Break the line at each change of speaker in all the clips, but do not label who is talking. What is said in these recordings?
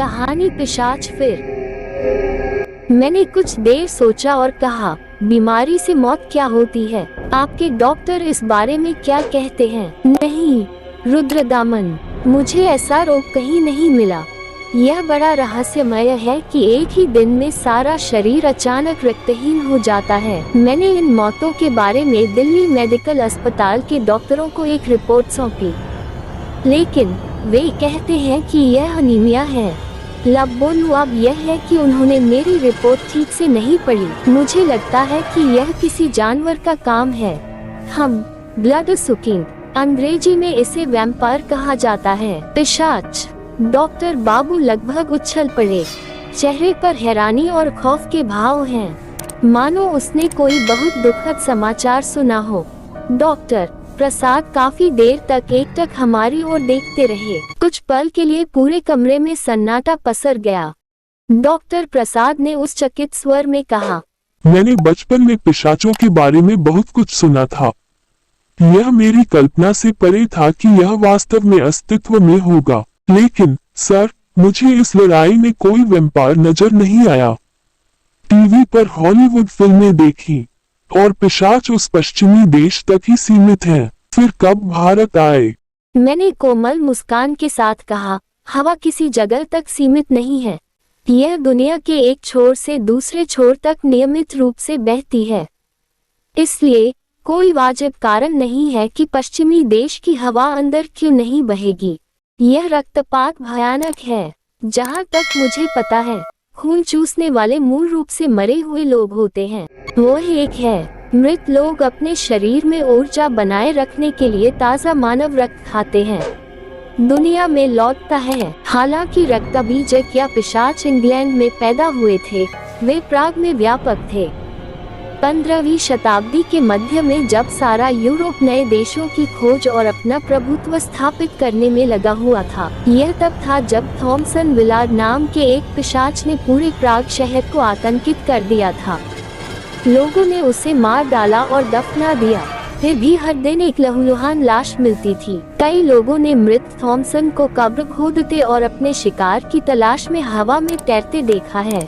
कहानी पिशाच फिर। मैंने कुछ देर सोचा और कहा, बीमारी से मौत क्या होती है? आपके डॉक्टर इस बारे में क्या कहते हैं? नहीं रुद्रदामन, मुझे ऐसा रोग कहीं नहीं मिला। यह बड़ा रहस्यमय है कि एक ही दिन में सारा शरीर अचानक रक्तहीन हो जाता है। मैंने इन मौतों के बारे में दिल्ली मेडिकल अस्पताल के डॉक्टरों को एक रिपोर्ट सौंपी, लेकिन वे कहते हैं कि यह अनीमिया है। बोलूं अब यह है कि उन्होंने मेरी रिपोर्ट ठीक से नहीं पढ़ी। मुझे लगता है कि यह किसी जानवर का काम है। हम ब्लड सुकिंग, अंग्रेजी में इसे वैम्पायर कहा जाता है, पिशाच। डॉक्टर बाबू लगभग उछल पड़े। चेहरे पर हैरानी और खौफ के भाव हैं, मानो उसने कोई बहुत दुखद समाचार सुना हो। डॉक्टर प्रसाद काफी देर तक एकटक हमारी ओर देखते रहे। कुछ पल के लिए पूरे कमरे में सन्नाटा पसर गया। डॉक्टर प्रसाद ने उस चकित स्वर में कहा,
मैंने बचपन में पिशाचों के बारे में बहुत कुछ सुना था। यह मेरी कल्पना से परे था कि यह वास्तव में अस्तित्व में होगा। लेकिन सर, मुझे इस लड़ाई में कोई वैम्पायर नजर नहीं आया। टीवी पर हॉलीवुड फिल्में देखी और पिशाच उस पश्चिमी देश तक ही सीमित हैं। फिर कब भारत आए?
मैंने कोमल मुस्कान के साथ कहा, हवा किसी जगह तक सीमित नहीं है। यह दुनिया के एक छोर से दूसरे छोर तक नियमित रूप से बहती है। इसलिए कोई वाजिब कारण नहीं है कि पश्चिमी देश की हवा अंदर क्यों नहीं बहेगी। यह रक्तपात भयानक है। जहाँ तक मुझे पता है, खून चूसने वाले मूल रूप से मरे हुए लोग होते हैं। वो एक है, मृत लोग अपने शरीर में ऊर्जा बनाए रखने के लिए ताज़ा मानव रक्त खाते हैं, दुनिया में लौटता है। हालांकि रक्तबीजक या पिशाच इंग्लैंड में पैदा हुए थे, वे प्राग में व्यापक थे। 15वीं शताब्दी के मध्य में जब सारा यूरोप नए देशों की खोज और अपना प्रभुत्व स्थापित करने में लगा हुआ था, यह तब था जब थॉमसन विलार्ड नाम के एक पिशाच ने पूरे प्राग शहर को आतंकित कर दिया था। लोगों ने उसे मार डाला और दफना दिया। फिर भी हर दिन एक लहूलुहान लाश मिलती थी। कई लोगों ने मृत थॉमसन को कब्र खोदते और अपने शिकार की तलाश में हवा में तैरते देखा है।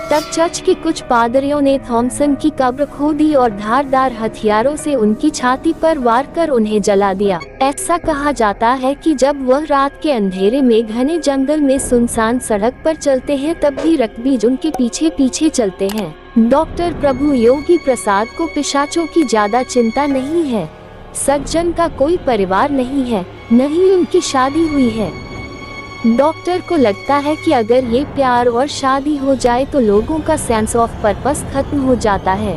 तब चर्च के कुछ पादरियों ने थॉमसन की कब्र खोदी और धारदार हथियारों से उनकी छाती पर वार कर उन्हें जला दिया। ऐसा कहा जाता है कि जब वह रात के अंधेरे में घने जंगल में सुनसान सड़क पर चलते हैं, तब भी रक्तबीज उनके पीछे पीछे चलते हैं। डॉक्टर प्रभु योगी प्रसाद को पिशाचों की ज्यादा चिंता नहीं है। सज्जन का कोई परिवार नहीं है, न ही उनकी शादी हुई है। डॉक्टर को लगता है कि अगर ये प्यार और शादी हो जाए तो लोगों का सेंस ऑफ पर्पस खत्म हो जाता है।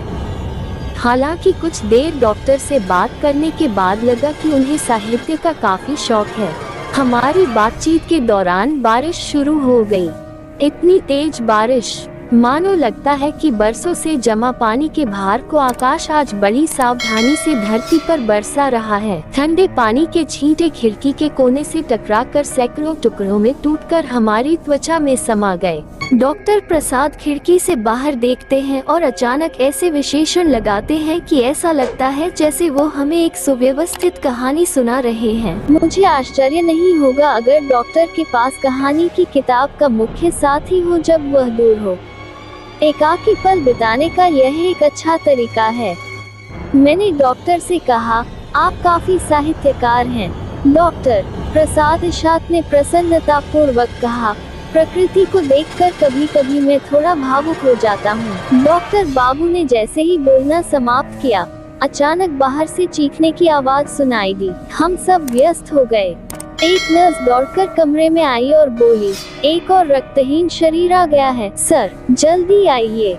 हालांकि कुछ देर डॉक्टर से बात करने के बाद लगा कि उन्हें साहित्य का काफी शौक है। हमारी बातचीत के दौरान बारिश शुरू हो गई। इतनी तेज बारिश, मानो लगता है कि बरसों से जमा पानी के भार को आकाश आज बड़ी सावधानी से धरती पर बरसा रहा है। ठंडे पानी के छींटे खिड़की के कोने से टकराकर सैकड़ों टुकड़ों में टूटकर हमारी त्वचा में समा गए। डॉक्टर प्रसाद खिड़की से बाहर देखते हैं और अचानक ऐसे विशेषण लगाते हैं कि ऐसा लगता है जैसे वो हमें एक सुव्यवस्थित कहानी सुना रहे हैं। मुझे आश्चर्य नहीं होगा अगर डॉक्टर के पास कहानी की किताब का मुख्य साथी हो जब वह दूर हो। एकाकी पल बिताने का यह एक अच्छा तरीका है। मैंने डॉक्टर से कहा, आप काफी साहित्यकार हैं। डॉक्टर प्रसाद इशात ने प्रसन्नता पूर्वक कहा, प्रकृति को देखकर कभी कभी मैं थोड़ा भावुक हो जाता हूँ। डॉक्टर बाबू ने जैसे ही बोलना समाप्त किया, अचानक बाहर से चीखने की आवाज सुनाई दी। हम सब व्यस्त हो गए। एक नर्स दौड़कर कमरे में आई और बोली, एक और रक्तहीन शरीर आ गया है सर, जल्दी आइए।